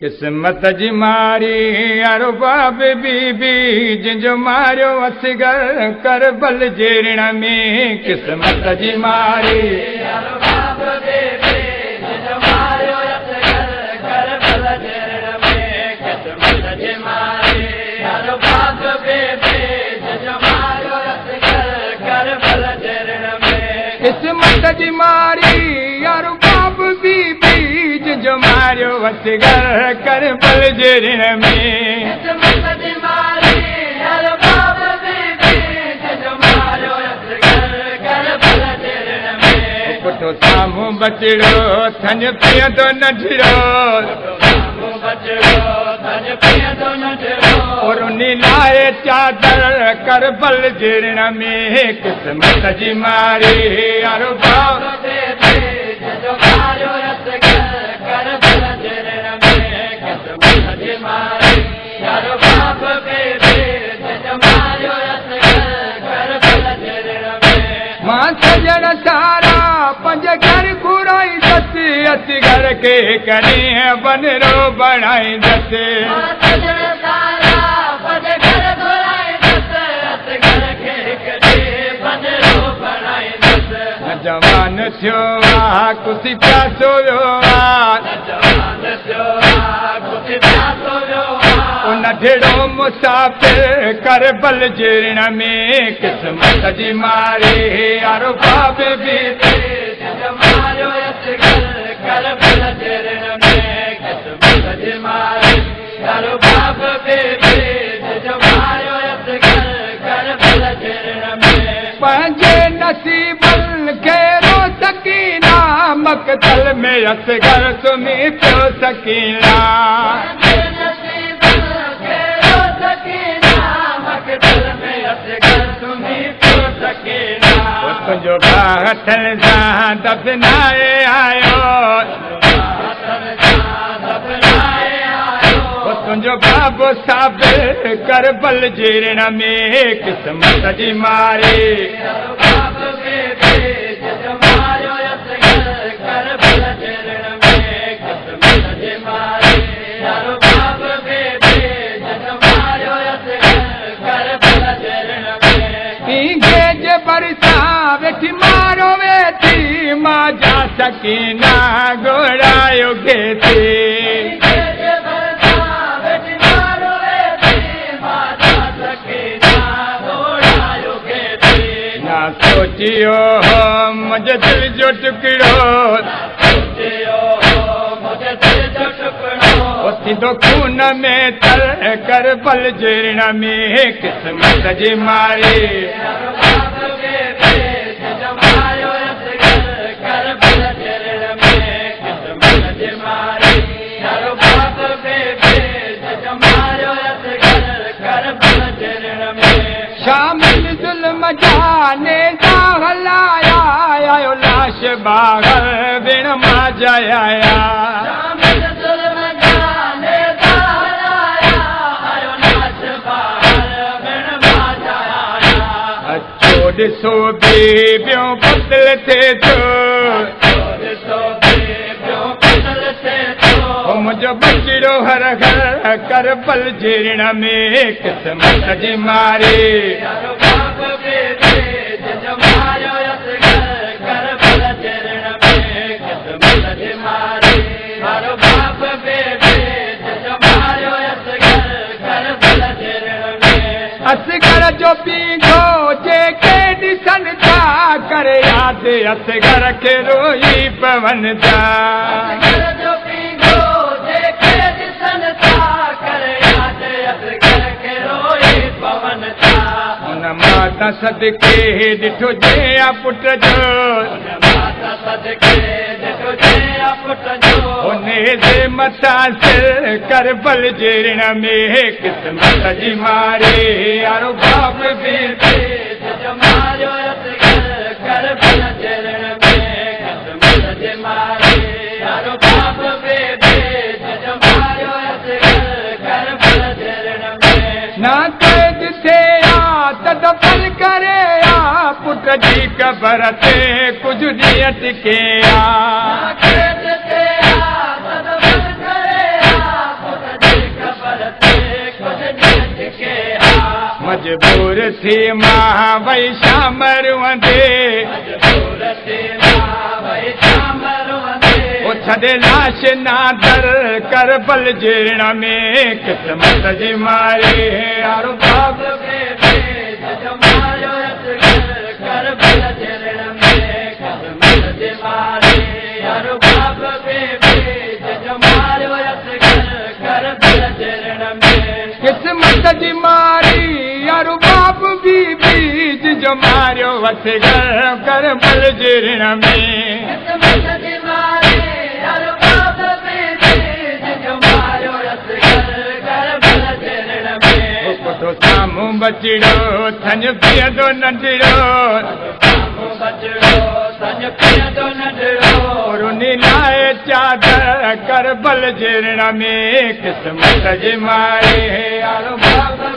किस्मत जी मारी यारो बाब बीबी जिंजो मारियो असगर करबल जे रण में। किस्मत जी मारी यारो बाब बीबी जिंजो मारियो असगर करबल जे रण में। किस्मत जी मारी यारो बाब बीबी जिंजो मारियो असगर करबल जे रण में। किस्मत जी मारी यारो बाब बीबी जो मारियो असगर करबल जे रण में। किस्मत जी मारी यारो बाब बीबी जो मारियो असगर करबल जे रण में। पुठो साम्हूं बचड़ो थन पीअंदो नंढड़ो, साम्हूं बचड़ो थन पीअंदो नंढड़ो, और नीलाए चादर करबल जे रण में। किस्मत जी मारी यारो बाब बीबी जो मारियो असगर करबल जे रण में। किस्मत जी मारी यारो बाब बीबी जो मारियो असगर करबल जे रण में। मां सजण सारा पंज घर घुराईंदसि, असगर के करे बनरो बणाईंदसि। मां सजण सारा पंज घर घुराईंदसि, असगर के करे बनरो बणाईंदसि। जवान थियो आ कुसी प्यासो वियो आ, जवान थियो आ कुसी प्यासो वियो आ, नंढड़ो मुसाफ़िर करबल जे रण में। किस्मत जी मारी यारो बाब बीबी जो मारियो असगर करबल जे रण में। किस्मत जी मारी यारो बाब बीबी जो मारियो असगर करबल जे रण में। पंहिंजे नसीबन खे सकीना मक़तल में असगर सुम्ही पियो सकीना। तुंहिंजो भाउ हथनि सां दफ़नाए आयो, तुंहिंजो बाबो साबिर करबल जे रण में। किस्मत जी मारी वेठी मारो वेठी मां जा सकीना घोड़ायो घेती। ना सोचियो हो मुझे दिल जो टुकड़ो, थींदो खून में तर करबल जे रण में। किस्मत जी मारी शामिल जुल्म जाने दा हलाया, आयो लाश बागर बिन मां जाया। शामिल जुल्म जाने दा हलाया, आयो लाश बागर बिन मां जाया। अचो ॾिसो बीबियो बदल थे थो, मुझो बचड़ो हर घर करबल जे रण में। किस्मत जी मारी यारो बाब बीबी जो मारियो असगर करबल जे रण में। किस्मत जी मारी यारो बाब बीबी जो मारियो असगर करबल जे रण में। असगर जो पीघो जेके ॾिसनि था करे यादि असगर खे रोई पवन था। माता सदके ॾिठो जे पुट जो, माता सदके ॾिठो जे पुट जो, उन्हे जे मथां सिर करबल जे रण में। किस्मत जी मारी यारो बाब बीबी जो मारियो असगर करबल जे रण में। किस्मत जी मारी यारो बाब बीबी जो मारियो असगर करबल जे रण में। ना कैद थे दफ़न करे आ पुट जी कबर ते कुछ ॾींहं टिके आ। मजबूर थी मां वई शाम रुअंदे ओ छॾे लाश नादर करबल जे रण में क़िस्मत जी मारे यारो बाप करबल जे रण में क़िस्मत जी मारे यारो बाप करबल जे रण में क़िस्मत जी मारी यारो बाप बीबी जो मारियो असगर करबल जे रण में साम्हूं बचिड़ो थन पीअंदो नंढड़ो रुनी लाए चादर करबल जे रण में क़िस्मत जे मारे यारो बाप